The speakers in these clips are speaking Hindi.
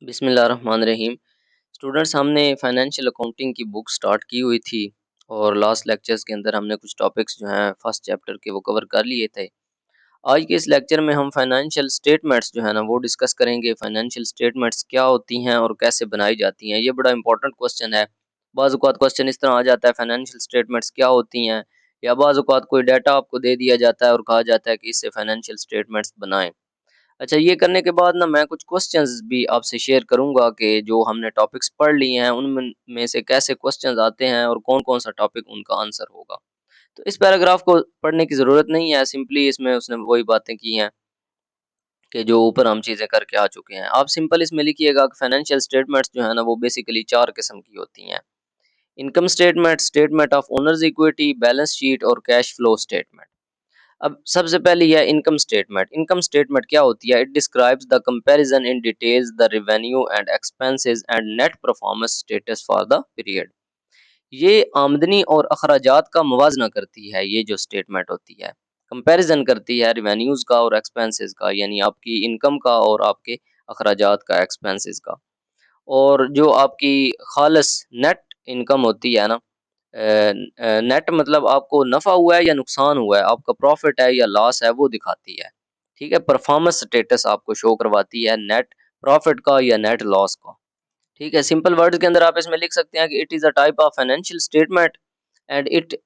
बिस्मिल्लाहिर्रहमानिर्रहीम। स्टूडेंट्स, हमने फाइनेंशियल अकाउंटिंग की बुक स्टार्ट की हुई थी और लास्ट लेक्चर्स के अंदर हमने कुछ टॉपिक्स जो हैं फर्स्ट चैप्टर के वो कवर कर लिए थे। आज के इस लेक्चर में हम फाइनेंशियल स्टेटमेंट्स जो है ना वो डिस्कस करेंगे। फाइनेंशियल स्टेटमेंट्स क्या होती हैं और कैसे बनाई जाती हैं, ये बड़ा इंपॉर्टेंट क्वेश्चन है। बाज़ औक़ात क्वेश्चन इस तरह आ जाता है, फाइनेंशियल स्टेटमेंट्स क्या होती हैं, या बाज़ औक़ात कोई डाटा आपको दे दिया जाता है और कहा जाता है कि इससे फाइनेंशियल स्टेटमेंट्स बनाएं। अच्छा, ये करने के बाद ना मैं कुछ क्वेश्चंस भी आपसे शेयर करूंगा कि जो हमने टॉपिक्स पढ़ लिए हैं उनमें में से कैसे क्वेश्चंस आते हैं और कौन-कौन सा टॉपिक उनका आंसर होगा। तो इस पैराग्राफ को पढ़ने की ज़रूरत नहीं है, सिंपली इसमें उसने वही बातें की हैं कि जो ऊपर हम चीज़ें करके आ चुके हैं। आप सिंपल इसमें लिखिएगा कि फाइनेंशियल स्टेटमेंट्स जो है ना वो बेसिकली 4 किस्म की होती हैं। Income statement, statement of owners equity, balance sheet और कैश फ्लो स्टेटमेंट। अब सबसे पहले यह इनकम स्टेटमेंट। इनकम स्टेटमेंट क्या होती है? It describes the comparison in details the revenue and expenses and net performance status for the period. ये आमदनी और अखराजात का मुवाजना करती है, ये जो स्टेटमेंट होती है। कंपैरिजन करती है रेवेन्यूज का और एक्सपेंसेस का, यानी आपकी इनकम का और आपके अखराजात का, एक्सपेंसेस का। और जो आपकी खालस नेट इनकम होती है ना, नेट मतलब आपको नफ़ा हुआ है या नुकसान हुआ है, आपका प्रॉफिट है या लॉस है, वो दिखाती है। ठीक है, परफॉर्मेंस स्टेटस आपको शो करवाती है नेट प्रॉफिट का या नेट लॉस का। ठीक है, सिंपल वर्ड्स के अंदर आप इसमें लिख सकते हैं कि it is a type of financial statement and it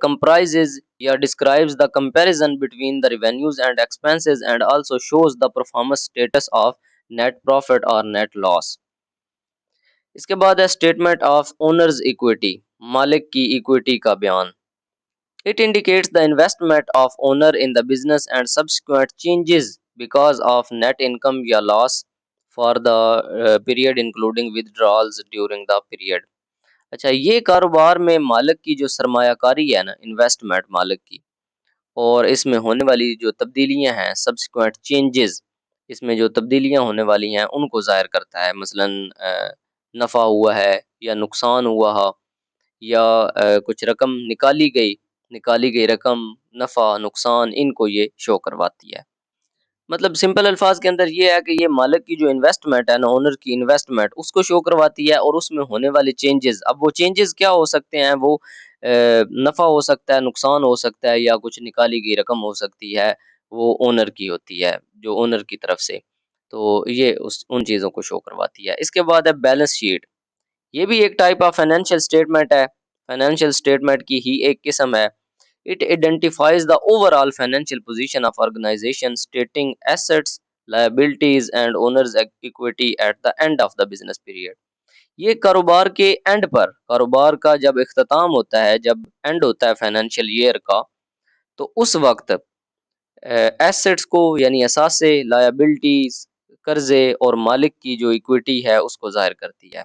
comprises या describes the comparison between the revenues and expenses and also shows the performance status of net profit or net loss। इसके बाद है स्टेटमेंट ऑफ ओनर्स इक्विटी, मालिक की इक्विटी का बयान। It indicates the investment of owner in the business and subsequent changes because of net income या loss for the period including withdrawals during the period। अच्छा, ये कारोबार में मालिक की जो सरमायाकारी है ना, इन्वेस्टमेंट मालिक की, और इसमें होने वाली जो तब्दीलियां हैं, सब्सिक्वेंट चेंजेस, इसमें जो तब्दीलियां होने वाली हैं उनको ज़ाहिर करता है। मसलन नफ़ा हुआ है या नुकसान हुआ है, या कुछ रकम निकाली गई रकम, नफ़ा, नुकसान, इनको ये शो करवाती है। मतलब सिंपल अल्फाज के अंदर ये है कि ये मालिक की जो इन्वेस्टमेंट है ना, ओनर की इन्वेस्टमेंट, उसको शो करवाती है और उसमें होने वाले चेंजेस। अब वो चेंजेस क्या हो सकते हैं? वो नफ़ा हो सकता है, नुकसान हो सकता है, या कुछ निकाली गई रकम हो सकती है, वो ओनर की होती है, जो ओनर की तरफ से। तो ये उस उन चीज़ों को शो करवाती है। इसके बाद है बैलेंस शीट। ये भी एक टाइप ऑफ फाइनेंशियल स्टेटमेंट है, फाइनेंशियल स्टेटमेंट की ही एक किस्म है। It identifies the overall financial position of organisation stating assets, liabilities and owners equity at the end of the business period. ये कारोबार के एंड पर, कारोबार का जब इख्तिताम होता है, जब एंड होता है फाइनेंशियल ईयर का, तो उस वक्त एसेट्स को यानी असासे, लायबिलिटीज, कर्जे और मालिक की जो इक्विटी है उसको जाहिर करती है।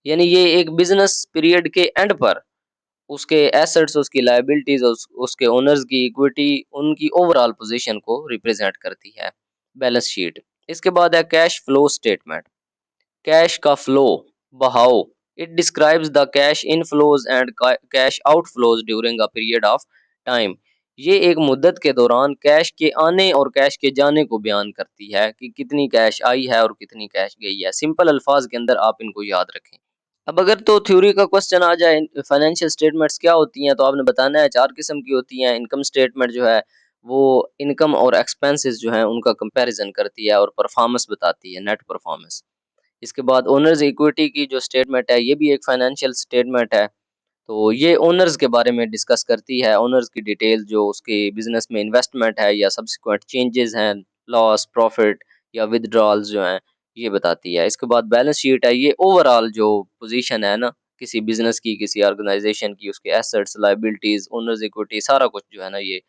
यानी ये एक बिजनेस पीरियड के एंड पर उसके एसेट्स, उसकी लायबिलिटीज, उसके ओनर्स की इक्विटी, उनकी ओवरऑल पोजीशन को रिप्रेजेंट करती है बैलेंस शीट। इसके बाद है कैश फ्लो स्टेटमेंट। कैश का फ्लो, बहाव। It describes the cash inflows and cash outflows during a period of time. ये एक मुद्दत के दौरान कैश के आने और कैश के जाने को बयान करती है कि कितनी कैश आई है और कितनी कैश गई है। सिंपल अल्फाज के अंदर आप इनको याद रखें। अब अगर तो थ्योरी का क्वेश्चन आ जाए, फाइनेंशियल स्टेटमेंट्स क्या होती हैं, तो आपने बताना है 4 किस्म की होती हैं। इनकम स्टेटमेंट जो है वो इनकम और एक्सपेंसेस जो हैं उनका कंपैरिजन करती है और परफॉर्मेंस बताती है, नेट परफॉर्मेंस। इसके बाद ओनर्स इक्विटी की जो स्टेटमेंट है, ये भी एक फाइनेंशियल स्टेटमेंट है। तो ये ओनर्स के बारे में डिस्कस करती है, ओनर्स की डिटेल, जो उसके बिजनेस में इन्वेस्टमेंट है या सब्सिक्वेंट चेंजेस हैं, लॉस, प्रॉफिट या विथड्रॉल्स जो हैं, ये बताती है। इसके बाद बैलेंस शीट है, ये ओवरऑल जो पोजीशन है ना किसी बिजनेस की, किसी ऑर्गेनाइजेशन की, उसके एसेट्स, लायबिलिटीज, ओनर्स इक्विटी, सारा कुछ जो है ना ये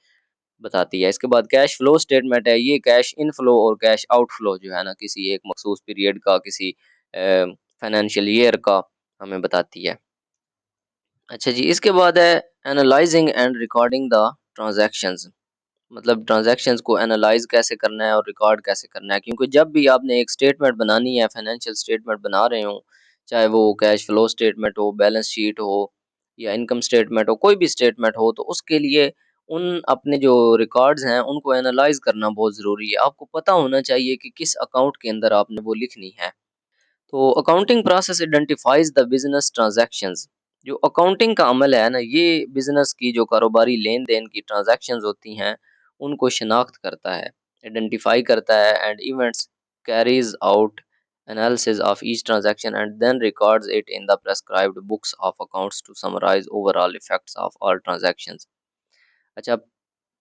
बताती है। इसके बाद कैश फ्लो स्टेटमेंट है, ये कैश इनफ्लो और कैश आउटफ्लो जो है ना किसी एक मखसूस पीरियड का, किसी फाइनेंशियल ईयर का, हमें बताती है। अच्छा जी, इसके बाद है analysing and recording the transactions. मतलब ट्रांजैक्शंस को एनालाइज कैसे करना है और रिकॉर्ड कैसे करना है, क्योंकि जब भी आपने एक स्टेटमेंट बनानी है, फाइनेंशियल स्टेटमेंट बना रहे हो, चाहे वो कैश फ्लो स्टेटमेंट हो, बैलेंस शीट हो, या इनकम स्टेटमेंट हो, कोई भी स्टेटमेंट हो, तो उसके लिए उन अपने जो रिकॉर्ड्स हैं उनको एनालाइज करना बहुत ज़रूरी है। आपको पता होना चाहिए कि किस अकाउंट के अंदर आपने वो लिखनी है। तो accounting process identifies the business transactions. जो अकाउंटिंग का अमल है ना, ये बिजनेस की जो कारोबारी लेन देन की ट्रांजैक्शंस होती हैं उनको शनाख्त करता है, आइडेंटिफाई करता है and events carries out analysis of each transaction and then records it in the prescribed books of accounts to summarise overall effects of all transactions. अच्छा,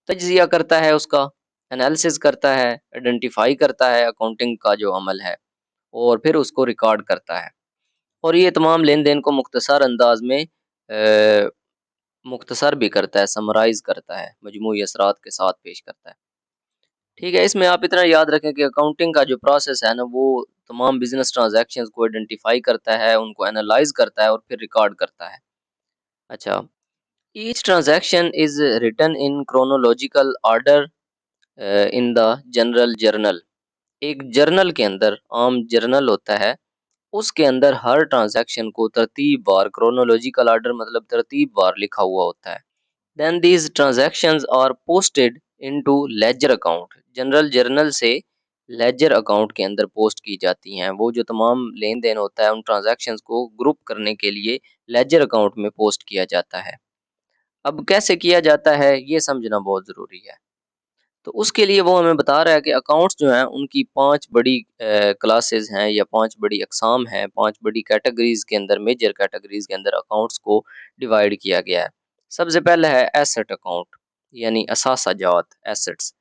तज्जिया करता है उसका, एनालिसिस करता है, आइडेंटिफाई करता है अकाउंटिंग का जो अमल है, और फिर उसको रिकॉर्ड करता है। और ये तमाम लेन-देन को मुख्तसर अंदाज में मुख्तसर भी करता है, समराइज़ करता है, मजमूई असरात के साथ पेश करता है। ठीक है, इसमें आप इतना याद रखें कि अकाउंटिंग का जो प्रोसेस है ना, वो तमाम बिज़नेस ट्रांज़ैक्शंस को आइडेंटिफ़ाई करता है, उनको एनालाइज़ करता है और फिर रिकॉर्ड करता है। अच्छा, each transaction is written in chronological order in the general journal. एक जर्नल के अंदर, आम जर्नल होता है, उसके अंदर हर ट्रांजैक्शन को तरतीबवार, क्रोनोलॉजिकल ऑर्डर मतलब तरतीबवार लिखा हुआ होता है। Then these transactions are posted into ledger account. General journal से लेजर अकाउंट के अंदर पोस्ट की जाती हैं। वो जो तमाम लेन देन होता है उन ट्रांजैक्शंस को ग्रुप करने के लिए लेजर अकाउंट में पोस्ट किया जाता है। अब कैसे किया जाता है ये समझना बहुत ज़रूरी है। तो उसके लिए वो हमें बता रहा है कि अकाउंट्स जो हैं उनकी 5 बड़ी क्लासेस हैं या 5 बड़ी अक़साम हैं, 5 बड़ी कैटेगरीज़ के अंदर, मेजर कैटेगरीज़ के अंदर अकाउंट्स को डिवाइड किया गया है। सबसे पहला है एसेट अकाउंट, यानी असासा जात, assets.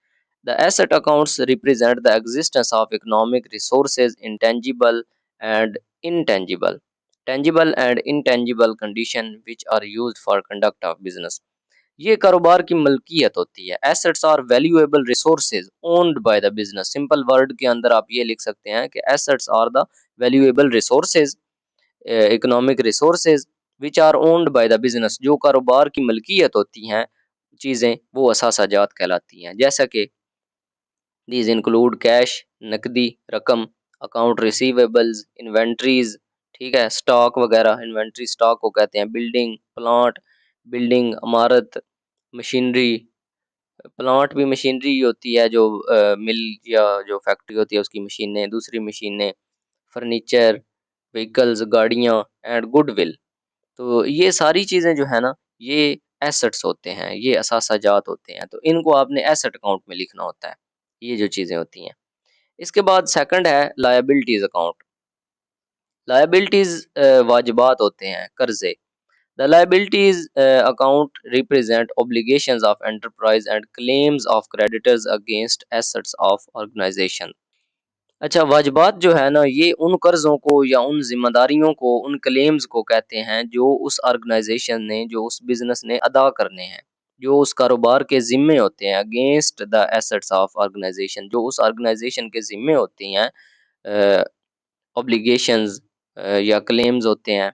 The asset accounts represent the existence of economic resources intangible and intangible, tangible and intangible condition which are used for conduct of business. ये कारोबार की मलकियत होती है। Assets are valuable resources owned by the business. Simple word के अंदर आप ये लिख सकते हैं कि assets are the valuable resources, economic resources which are owned by the business. जो कारोबार की मलकियत होती हैं चीज़ें, वो असासा जात कहलाती हैं। जैसा कि दीज इंक्लूड कैश, नकदी रकम, अकाउंट रिसीवेबल्स, इन्वेंट्रीज, ठीक है, स्टॉक वगैरह, इन्वेंट्री स्टॉक को कहते हैं, बिल्डिंग, प्लांट, बिल्डिंग, इमारत, मशीनरी। प्लांट भी मशीनरी ही होती है, जो मिल या जो फैक्ट्री होती है उसकी मशीनें, दूसरी मशीनें, फर्नीचर, व्हीकल्स, गाड़ियाँ एंड गुडविल। तो ये सारी चीज़ें जो है ना, ये एसेट्स होते हैं, ये असासाजात होते हैं, तो इनको आपने एसेट अकाउंट में लिखना होता है, ये जो चीज़ें होती हैं। इसके बाद सेकंड है लायबिलिटीज़ अकाउंट। लायबिलिटीज़ वाजिबात होते हैं, कर्ज़े। The liabilities account represent obligations of enterprise and claims of creditors against assets of organization। अच्छा, वाजिबात जो है ना, ये उन कर्ज़ों को या उन ज़िम्मेदारियों को, उन क्लेम्स को कहते हैं जो उस ऑर्गेनाइजेशन ने, जो उस बिज़नेस ने अदा करने हैं, जो उस कारोबार के ज़िम्मे होते हैं, against the assets of organisation, जो उस ऑर्गेनाइजेशन के ज़िम्मे होती हैं, ऑब्लिगेशंस या क्लेम्स होते हैं,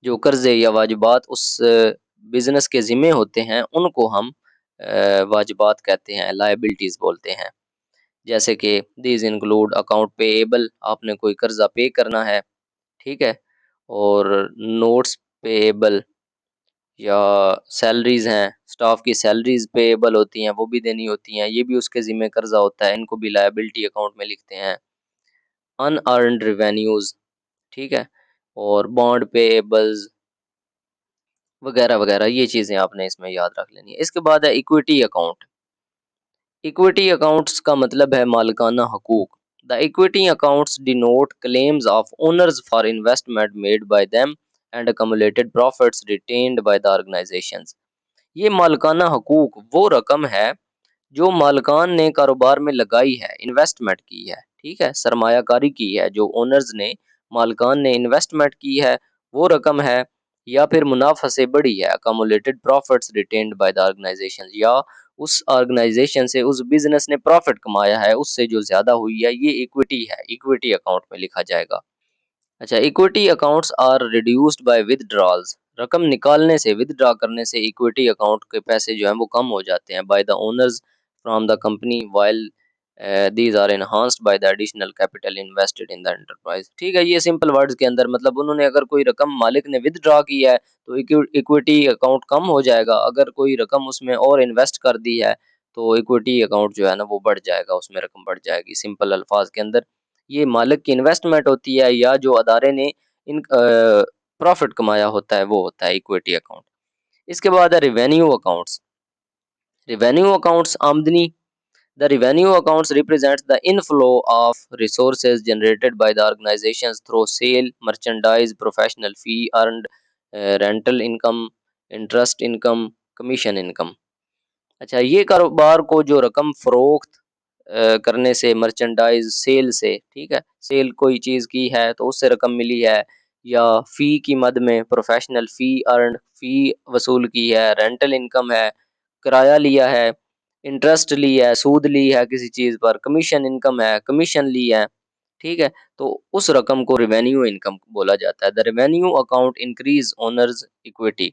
जो कर्ज़े या वाजिबात उस बिज़नेस के ज़िम्मे होते हैं, उनको हम वाजिबात कहते हैं, लायबिलिटीज़ बोलते हैं। जैसे कि दीज़ इंक्लूड अकाउंट पेएबल, आपने कोई कर्ज़ा पे करना है, ठीक है? और नोट्स पेएबल या सैलरीज़ हैं, स्टाफ की सैलरीज़ पेएबल होती हैं, वो भी देनी होती हैं, ये भी उसके ज़िम्मे कर्ज़ा होता है, इनको भी लायबिलिटी अकाउंट में लिखते हैं। अनअर्न्ड रेवेन्यूज़, ठीक है? और बॉन्ड पेएबल्स वगैरह वगैरह, ये चीज़ें आपने इसमें याद रख लेनी है। इसके बाद है इक्विटी अकाउंट। इक्विटी अकाउंट्स का मतलब है मालिकाना हकूक। The equity accounts denote claims of owners for investment made by them and accumulated profits retained by the organisations. ये मालिकाना हकूक वो रकम है जो मालिकान ने कारोबार में लगाई है, इन्वेस्टमेंट की है, ठीक है, सरमायाकारी की है, जो ओनर्स ने, मालिकान ने इन्वेस्टमेंट की है, वो रकम है, या फिर मुनाफा से बड़ी है, accumulated profits retained by the organisation, या उस ऑर्गेनाइजेशन से, उस बिजनेस ने प्रॉफिट कमाया है, उससे जो ज्यादा हुई है, ये इक्विटी है, इक्विटी अकाउंट में लिखा जाएगा। अच्छा, equity accounts are reduced by withdrawals. रकम निकालने से, विथड्रॉ करने से इक्विटी अकाउंट के पैसे जो हैं वो कम हो जाते हैं, by the owners from the company, while these are enhanced by the additional capital invested in the enterprise. ठीक है, ये सिंपल वर्ड्स के अंदर मतलब उन्होंने अगर कोई रकम मालिक ने विथड्रॉ की है तो इक्विटी अकाउंट कम हो जाएगा, अगर कोई रकम उसमें और इन्वेस्ट कर दी है तो इक्विटी अकाउंट जो है ना वो बढ़ जाएगा, उसमें रकम बढ़ जाएगी, सिंपल अल्फाज के अंदर ये मालिक की इन्वेस्टमेंट होती है या जो अदारे ने इन प्रॉफिट कमाया होता है वो होता है इक्विटी अकाउंट। इसके बाद है रिवेन्यू अकाउंट्स। रिवेन्यू अकाउंट्स आमदनी। The revenue accounts represents the inflow of resources generated by the organizations through sale, merchandise, professional fee earned, rental income, interest income, commission income। अच्छा, ये कारोबार को जो रकम फरोख्त करने से, मर्चेंडाइज सेल से, ठीक है, सेल कोई चीज़ की है तो उससे रकम मिली है, या फ़ी की मद में प्रोफेशनल फ़ी अर्न, फ़ी वसूल की है, रेंटल इनकम है, किराया लिया है, इंटरेस्ट ली है, सूद ली है किसी चीज़ पर, कमीशन इनकम है, कमीशन ली है, ठीक है, तो उस रकम को रिवेन्यू इनकम बोला जाता है। The revenue account increase owners equity.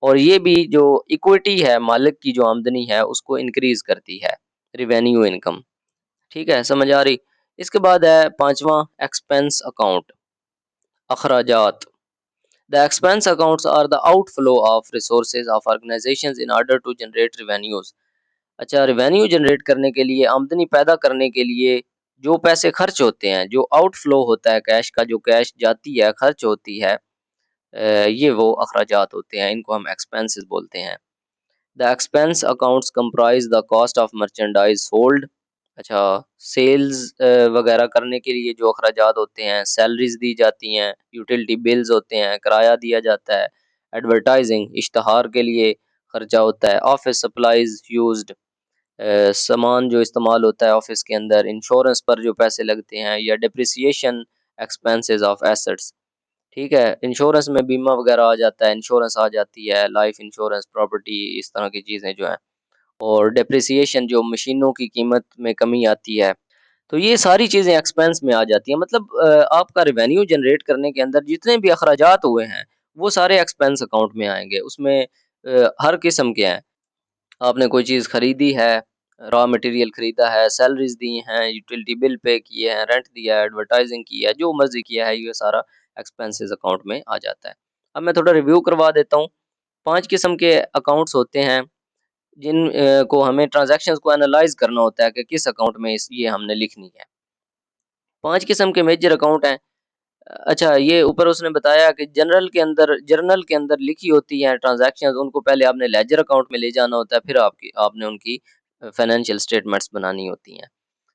और ये भी जो इक्विटी है, मालिक की जो आमदनी है उसको इंक्रीज करती है रिवेन्यू इनकम। ठीक है, समझ आ रही। इसके बाद है पांचवा एक्सपेंस अकाउंट, अखराजात। The expense accounts are the outflow of resources of organisations in order to generate revenues. अच्छा, रिवेन्यू जनरेट करने के लिए, आमदनी पैदा करने के लिए जो पैसे खर्च होते हैं, जो आउटफ्लो होता है कैश का, जो कैश जाती है, खर्च होती है, ये वो अखराजात होते हैं, इनको हम एक्सपेंसेस बोलते हैं। The expense accounts comprise the cost of merchandise sold. अच्छा, सेल्स वगैरह करने के लिए जो अखराजात होते हैं, सैलरीज दी जाती हैं, यूटिलिटी बिल्स होते हैं, किराया दिया जाता है, एडवर्टाइजिंग इश्तहार के लिए खर्चा होता है, ऑफिस सप्लाईज यूज्ड, सामान जो इस्तेमाल होता है ऑफिस के अंदर, इंश्योरेंस पर जो पैसे लगते हैं, या डिप्रिसिएशन एक्सपेंसेस ऑफ एसेट्स। ठीक है, इंश्योरेंस में बीमा वगैरह आ जाता है, इंश्योरेंस आ जाती है, लाइफ इंश्योरेंस, प्रॉपर्टी, इस तरह की चीज़ें जो हैं, और डेप्रिसिएशन जो मशीनों की कीमत में कमी आती है। तो ये सारी चीज़ें एक्सपेंस में आ जाती हैं। मतलब आपका रेवेन्यू जनरेट करने के अंदर जितने भी अखराजात हुए हैं, वो सारे एक्सपेंस अकाउंट में आएँगे। उसमें हर किस्म के हैं। आपने कोई चीज़ खरीदी है, रॉ मटेरियल खरीदा है, सैलरीज़ दी हैं, यूटिलिटी बिल पे किए हैं, रेंट दिया है, एडवर्टाइज़िंग की है, जो मर्ज़ी किया है, ये सारा एक्सपेंसेस अकाउंट में आ जाता है। अब मैं थोड़ा रिव्यू करवा देता हूँ। 5 किस्म के अकाउंट्स होते हैं जिन को हमें ट्रांज़ैक्शंस को एनालाइज़ करना होता है कि किस अकाउंट में इस ये हमने लिखनी है। 5 किस्म के मेजर अकाउंट हैं। अच्छा, ये ऊपर उसने बताया कि जर्नल के अंदर लिखी होती हैं ट्रांज़ैक्शंस, उनको पहले आपने लेजर अकाउंट में ले जाना होता है, फिर आपने उनकी फाइनेंशियल स्टेटमेंट्स बनानी होती हैं।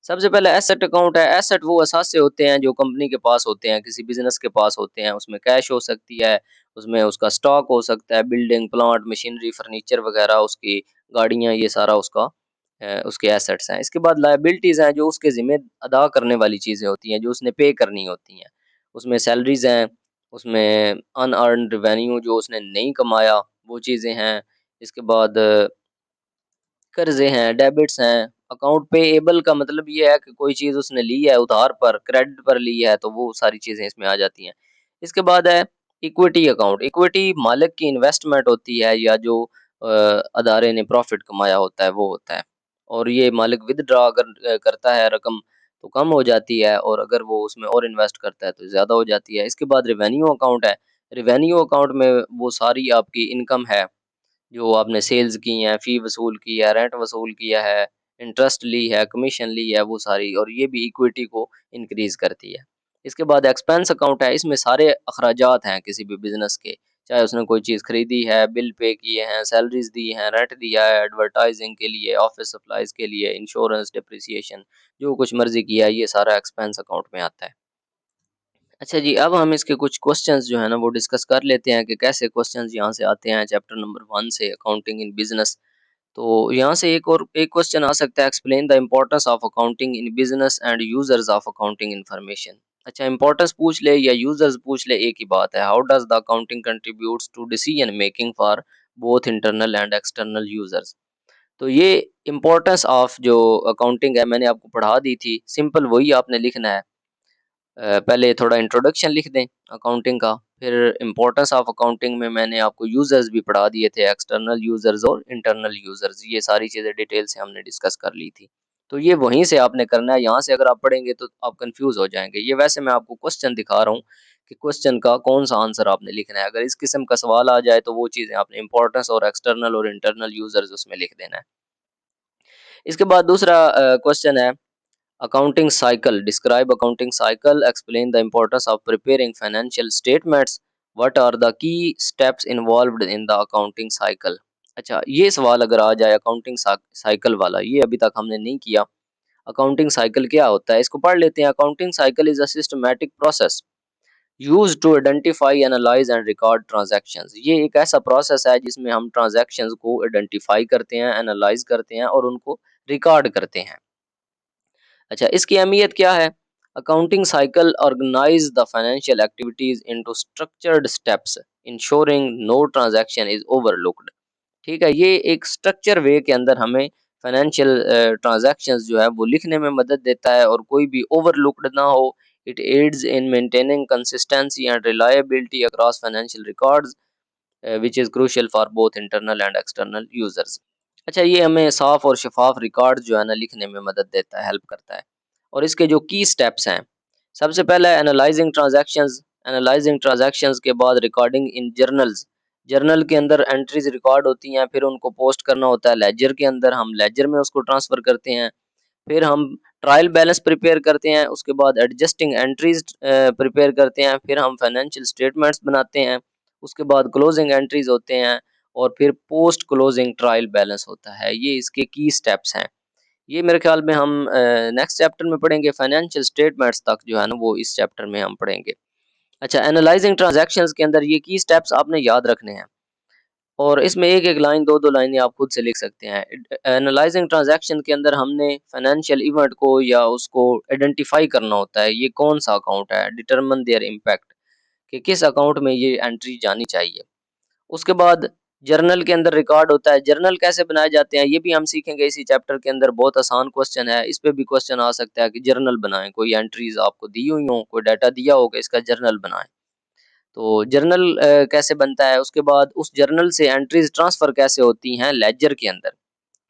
सबसे पहले एसेट अकाउंट है। एसेट वो असासे होते हैं जो कंपनी के पास होते हैं, किसी बिज़नेस के पास होते हैं, उसमें कैश हो सकती है, उसमें उसका स्टॉक हो सकता है, बिल्डिंग, प्लांट, मशीनरी, फर्नीचर वगैरह, उसकी गाड़ियाँ, ये सारा उसका उसके एसेट्स हैं। इसके बाद लायबिलिटीज़ हैं, जो उसके ज़िम्मे अदा करने वाली चीज़ें होती हैं, जो उसने पे करनी होती हैं। उसमें सैलरीज़ हैं, उसमें अनअर्न्ड रेवेन्यू जो उसने नहीं कमाया, वो चीज़ें हैं। इसके बाद कर्ज़े हैं, डेबिट्स हैं। अकाउंट पेएबल का मतलब ये है कि कोई चीज़ उसने ली है उधार पर, क्रेडिट पर ली है, तो वो सारी चीज़ें इसमें आ जाती हैं। इसके बाद है इक्विटी अकाउंट। इक्विटी मालिक की इन्वेस्टमेंट होती है, या जो अदारे ने प्रॉफ़िट कमाया होता है, वो होता है। और ये मालिक विथड्रॉ अगर करता है रकम, तो कम हो जाती है, और अगर वो उसमें और इन्वेस्ट करता है तो ज़्यादा हो जाती है। इसके बाद रेवेन्यू अकाउंट है। रेवेन्यू अकाउंट में वो सारी आपकी इनकम है जो आपने सेल्स की हैं, फ़ी वसूल की है, रेंट वसूल किया है, इंटरेस्ट ली है, कमीशन ली है, वो सारी, और ये भी इक्विटी को इंक्रीज़ करती है। इसके बाद एक्सपेंस अकाउंट है, इसमें सारे अखराजात हैं किसी भी बिज़नेस के, चाहे उसने कोई चीज़ खरीदी है, बिल पे किए हैं, सैलरीज़ दी हैं, रेंट दिया है, एडवर्टाइज़िंग के लिए, ऑफ़िस सप्लाइज़ के लिए, इंश्योरेंस, डेप्रिसिएशन, जो कुछ मर्ज़ी किया है, ये सारा एक्सपेंस अकाउंट में आता है। अच्छा जी, अब हम इसके कुछ क्वेश्चंस जो है ना वो डिस्कस कर लेते हैं कि कैसे क्वेश्चंस यहाँ से आते हैं चैप्टर नंबर 1 से, अकाउंटिंग इन बिज़नेस। तो यहाँ से एक क्वेश्चन आ सकता है, explain the importance of accounting in business and users of accounting information. अच्छा, इम्पोर्टेंस पूछ ले या यूजर्स पूछ ले, एक ही बात है। How does the accounting contributes to decision making for both internal and external users. तो ये इम्पोर्टेंस ऑफ जो अकाउंटिंग है मैंने आपको पढ़ा दी थी, सिंपल वही आपने लिखना है। पहले थोड़ा इंट्रोडक्शन लिख दें अकाउंटिंग का, फिर इम्पोर्टेंस ऑफ अकाउंटिंग में मैंने आपको यूज़र्स भी पढ़ा दिए थे, एक्सटर्नल यूज़र्स और इंटरनल यूज़र्स, ये सारी चीज़ें डिटेल से हमने डिस्कस कर ली थी। तो ये वहीं से आपने करना है, यहाँ से अगर आप पढ़ेंगे तो आप कंफ्यूज हो जाएंगे। ये वैसे मैं आपको क्वेश्चन दिखा रहा हूँ कि क्वेश्चन का कौन सा आंसर आपने लिखना है। अगर इस किस्म का सवाल आ जाए तो वो चीज़ें आपने इंपॉर्टेंस और एक्सटर्नल और इंटरनल यूज़र्स उसमें लिख देना है। इसके बाद दूसरा क्वेश्चन है, Accounting cycle. Describe accounting cycle. Explain the importance of preparing financial statements. What are the key steps involved in the accounting cycle? अच्छा, ये सवाल अगर आ जाए अकाउंटिंग साइकिल वाला, ये अभी तक हमने नहीं किया। अकाउंटिंग साइकिल क्या होता है, इसको पढ़ लेते हैं। Accounting cycle is a systematic process used to identify, analyse and record transactions. ये एक ऐसा प्रोसेस है जिसमें हम ट्रांजैक्शंस को आइडेंटिफाई करते हैं, एनालाइज करते हैं और उनको रिकॉर्ड करते हैं। अच्छा, इसकी अहमियत क्या है? Accounting cycle organize the financial activities into structured steps ensuring no transaction is overlooked. ठीक है, ये एक स्ट्रक्चर वे के अंदर हमें फाइनेंशियल ट्रांजैक्शंस जो है वो लिखने में मदद देता है और कोई भी ओवरलुक्ड ना हो। It adds in maintaining consistency and reliability across financial records which is crucial for both internal and external users। अच्छा, ये हमें साफ और शफाफ रिकॉर्ड जो है ना लिखने में मदद देता है, हेल्प करता है। और इसके जो की स्टेप्स हैं, सबसे पहला है एनालाइजिंग ट्रांजैक्शंस। एनालाइजिंग ट्रांजैक्शंस के बाद रिकॉर्डिंग इन जर्नल्स। जर्नल के अंदर एंट्रीज रिकॉर्ड होती हैं, फिर उनको पोस्ट करना होता है लेजर के अंदर, हम लेजर में उसको ट्रांसफर करते हैं। फिर हम ट्रायल बैलेंस प्रिपेयर करते हैं, उसके बाद एडजस्टिंग एंट्रीज प्रिपेयर करते हैं, फिर हम फाइनेंशियल स्टेटमेंट्स बनाते हैं, उसके बाद क्लोजिंग एंट्रीज होते हैं और फिर पोस्ट क्लोजिंग ट्रायल बैलेंस होता है। ये इसके की स्टेप्स हैं। ये मेरे ख्याल में हम नेक्स्ट चैप्टर में पढ़ेंगे। फाइनेंशियल स्टेटमेंट्स तक जो है ना वो इस चैप्टर में हम पढ़ेंगे। अच्छा, एनालाइजिंग ट्रांजैक्शंस के अंदर ये की स्टेप्स आपने याद रखने हैं और इसमें एक एक लाइन, दो दो लाइनें आप खुद से लिख सकते हैं। एनालाइजिंग ट्रांजैक्शन के अंदर हमने फाइनेंशियल इवेंट को या उसको आइडेंटिफाई करना होता है, ये कौन सा अकाउंट है, डिटरमिन देयर इम्पैक्ट, कि किस अकाउंट में ये एंट्री जानी चाहिए। उसके बाद जर्नल के अंदर रिकॉर्ड होता है। जर्नल कैसे बनाए जाते हैं ये भी हम सीखेंगे इसी चैप्टर के अंदर। बहुत आसान क्वेश्चन है, इस पे भी क्वेश्चन आ सकता है कि जर्नल बनाएं, कोई एंट्रीज आपको दी हुई हो, कोई डाटा दिया होगा, इसका जर्नल बनाएं। तो जर्नल कैसे बनता है, उसके बाद उस जर्नल से एंट्रीज ट्रांसफर कैसे होती हैं लेजर के अंदर।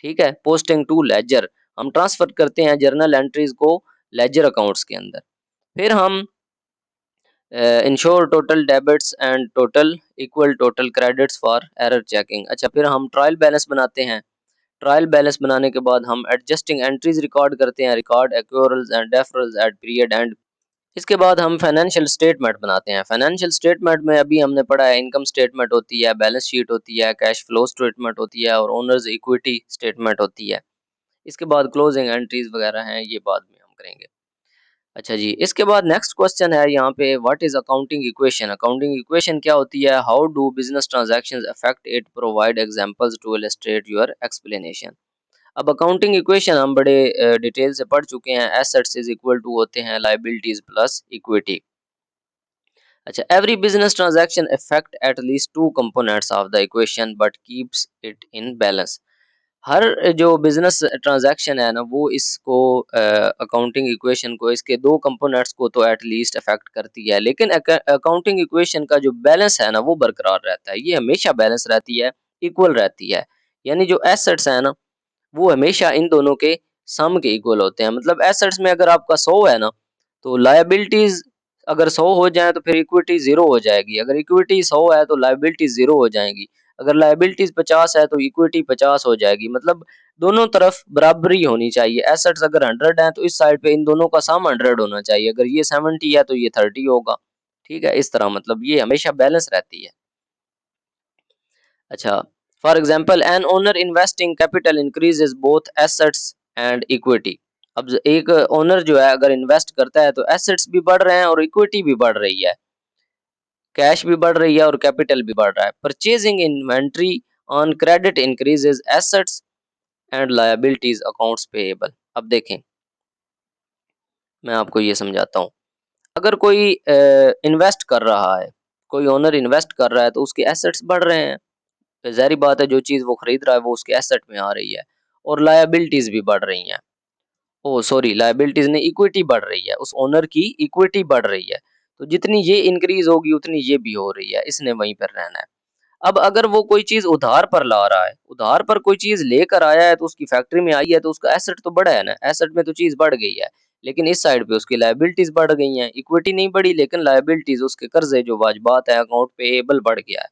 ठीक है, पोस्टिंग टू लेजर, हम ट्रांसफर करते हैं जर्नल एंट्रीज को लेजर अकाउंट्स के अंदर। फिर हम ensure total debits and total equal total credits for error checking. अच्छा, फिर हम ट्रायल बैलेंस बनाते हैं। ट्रायल बैलेंस बनाने के बाद हम एडजस्टिंग एंट्रीज रिकॉर्ड करते हैं, record accruals and deferrals at period end. इसके बाद हम फाइनेंशियल स्टेटमेंट बनाते हैं। फाइनेंशियल स्टेटमेंट में अभी हमने पढ़ा है इनकम स्टेटमेंट होती है, बैलेंस शीट होती है, कैश फ्लो स्टेटमेंट होती है और ओनर्स इक्विटी स्टेटमेंट होती है। इसके बाद क्लोजिंग एंट्रीज वगैरह हैं, ये बाद में हम करेंगे। अच्छा जी, इसके बाद नेक्स्ट क्वेश्चन है यहाँ पे, what is accounting equation. Accounting equation क्या होती है, how do business transactions affect it, provide examples to illustrate your explanation. अब अकाउंटिंग इक्वेशन हम बड़े डिटेल से पढ़ चुके हैं। एसेट्स इज इक्वल टू होते हैं लायबिलिटीज प्लस इक्विटी। अच्छा, every business transaction affect at least two components of the equation but keeps it in balance. हर जो बिजनेस ट्रांजैक्शन है ना वो इसको अकाउंटिंग इक्वेशन को, इसके दो कंपोनेंट्स को तो एट लीस्ट अफेक्ट करती है, लेकिन अकाउंटिंग इक्वेशन का जो बैलेंस है ना वो बरकरार रहता है। ये हमेशा बैलेंस रहती है, इक्वल रहती है। यानी जो एसेट्स है ना वो हमेशा इन दोनों के सम के इक्वल होते हैं। मतलब एसेट्स में अगर आपका 100 है ना तो लायबिलिटीज अगर 100 हो जाए तो फिर इक्विटी 0 हो जाएगी। अगर इक्विटी 100 है तो लायबिलिटीज 0 हो जाएंगी। अगर लायबिलिटीज 50 है तो इक्विटी 50 हो जाएगी। मतलब दोनों तरफ बराबरी होनी चाहिए। एसेट्स अगर 100 है तो इस साइड पे इन दोनों का सम 100 होना चाहिए। अगर ये 70 है तो ये 30 होगा। ठीक है, इस तरह मतलब ये हमेशा बैलेंस रहती है। अच्छा, for example an owner investing capital increases both assets and equity. अब एक ओनर जो है अगर इन्वेस्ट करता है तो एसेट्स भी बढ़ रहे हैं और इक्विटी भी बढ़ रही है, कैश भी बढ़ रही है और कैपिटल भी बढ़ रहा है। Purchasing inventory on credit increases assets and liabilities accounts payable. अब देखें, मैं आपको ये समझाता हूँ। अगर कोई इन्वेस्ट कर रहा है, कोई ओनर इन्वेस्ट कर रहा है तो उसके एसेट्स बढ़ रहे हैं। ज़ाहिर बात है जो चीज़ वो खरीद रहा है वो उसके एसेट में आ रही है और लायबिलिटीज भी बढ़ रही हैं। ओह सॉरी, लायबिलिटीज नहीं, इक्विटी बढ़ रही है, उस ओनर की इक्विटी बढ़ रही है। तो जितनी ये इंक्रीज होगी उतनी ये भी हो रही है, इसने वहीं पर रहना है। अब अगर वो कोई चीज़ उधार पर ला रहा है, उधार पर कोई चीज़ लेकर आया है तो उसकी फैक्ट्री में आई है तो उसका एसेट तो बढ़ा है ना, एसेट में तो चीज़ बढ़ गई है। लेकिन इस साइड पे उसकी लायबिलिटीज बढ़ गई हैं, इक्विटी नहीं बढ़ी लेकिन लायबिलिटीज, उसके कर्जे जो वाजबात है अकाउंट पेएबल बढ़ गया है।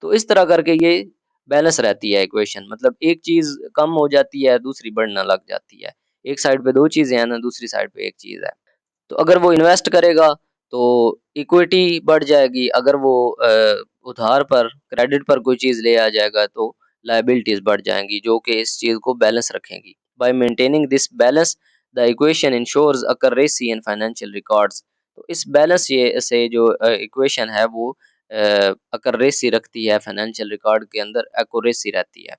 तो इस तरह करके ये बैलेंस रहती है इक्वेशन। मतलब एक चीज कम हो जाती है दूसरी बढ़ना लग जाती है। एक साइड पे 2 चीज़ें हैं ना, दूसरी साइड पे 1 चीज़ है। तो अगर वो इन्वेस्ट करेगा तो इक्विटी बढ़ जाएगी, अगर वो उधार पर, क्रेडिट पर कोई चीज़ ले आ जाएगा तो लायबिलिटीज़ बढ़ जाएँगी, जो कि इस चीज़ को बैलेंस रखेंगी। By maintaining this balance the equation ensures accuracy in financial records. तो इस बैलेंस ये से जो इक्वेशन है वो एक्यूरेसी रखती है, फाइनेंशियल रिकॉर्ड के अंदर एक्यूरेसी रहती है।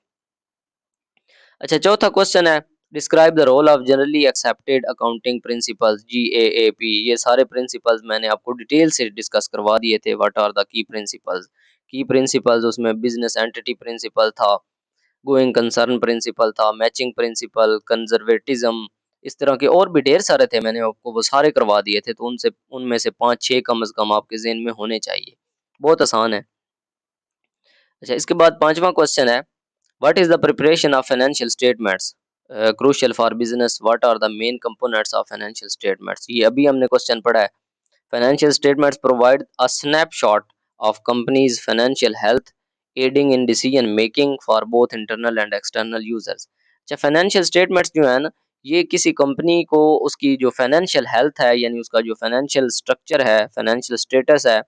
अच्छा, चौथा क्वेश्चन है, describe the role of generally accepted accounting principles GAAP. ये सारे प्रिंसिपल्स मैंने आपको डिटेल से डिस्कस करवा दिए थे। What are the key principles उसमें बिजनेस एंटिटी प्रिंसिपल था, गोइंग कंसर्न प्रिंसिपल था, मैचिंग प्रिंसिपल, कंजर्वेटिज्म, इस तरह के और भी ढेर सारे थे। मैंने आपको वो सारे करवा दिए थे, तो उनसे उनमें से 5-6 कम से कम आपके ज़हन में होने चाहिए। बहुत आसान है। अच्छा, इसके बाद 5वां क्वेश्चन है, what is the preparation of financial statements? Crucial for business. What are the main components of financial statements? ये अभी हमने क्वेश्चन पढ़ा है। Financial statements provide a snapshot of company's financial health, aiding in decision making for both internal and external users. अच्छा, फाइनेंशियल स्टेटमेंट्स जो है ना, ये किसी कंपनी को उसकी जो फाइनेंशियल हेल्थ है, यानी उसका जो फाइनेंशियल स्ट्रक्चर है, फाइनेंशियल स्टेटस है,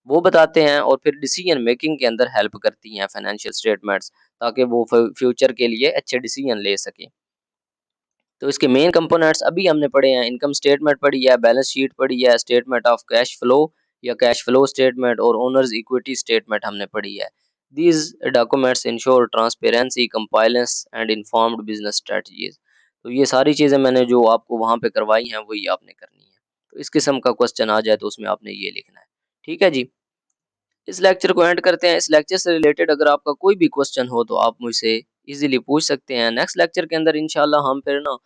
वो बताते हैं और फिर डिसीजन मेकिंग के अंदर हेल्प करती हैं फाइनेंशियल स्टेटमेंट्स, ताकि वो फ्यूचर के लिए अच्छे डिसीजन ले सकें। तो इसके मेन कंपोनेंट्स अभी हमने पढ़े हैं, इनकम स्टेटमेंट पढ़ी है, बैलेंस शीट पढ़ी है, स्टेटमेंट ऑफ कैश फ्लो या कैश फ्लो स्टेटमेंट और ओनर्स इक्विटी स्टेटमेंट हमने पढ़ी है। These documents ensure transparency, compliance and informed business strategies. तो ये सारी चीज़ें मैंने जो आपको वहाँ पे करवाई हैं वही आपने करनी है। तो इस किस्म का क्वेश्चन आ जाए तो उसमें आपने ये लिखना है। ठीक है जी। इस लेक्चर को एंड करते हैं। इस लेक्चर से रिलेटेड अगर आपका कोई भी क्वेश्चन हो तो आप मुझसे इजीली पूछ सकते हैं। नेक्स्ट लेक्चर के अंदर इंशाल्लाह हम फिर ना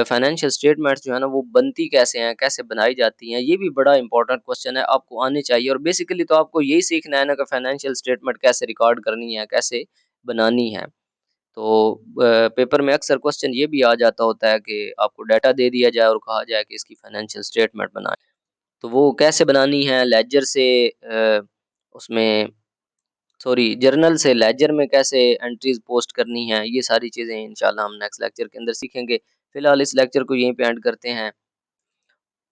फाइनेंशियल स्टेटमेंट्स जो है ना वो बनती कैसे हैं, कैसे बनाई जाती हैं, ये भी बड़ा इंपॉर्टेंट क्वेश्चन है, आपको आने चाहिए। और बेसिकली तो आपको यही सीखना है ना कि फाइनेंशियल स्टेटमेंट कैसे रिकॉर्ड करनी है, कैसे बनानी है। तो पेपर में अक्सर क्वेश्चन ये भी आ जाता होता है कि आपको डाटा दे दिया जाए और कहा जाए कि इसकी फाइनेंशियल स्टेटमेंट बनाएं, तो वो कैसे बनानी है, लेजर से उसमें सॉरी जर्नल से लेजर में कैसे एंट्रीज पोस्ट करनी है, ये सारी चीज़ें इंशाल्लाह हम नेक्स्ट लेक्चर के अंदर सीखेंगे। फिलहाल इस लेक्चर को यहीं पे एंड करते हैं।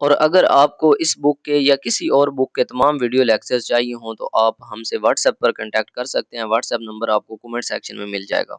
और अगर आपको इस बुक के या किसी और बुक के तमाम वीडियो लेक्चर्स चाहिए हों तो आप हमसे व्हाट्सएप पर कांटेक्ट कर सकते हैं। व्हाट्सएप नंबर आपको कमेंट सेक्शन में मिल जाएगा।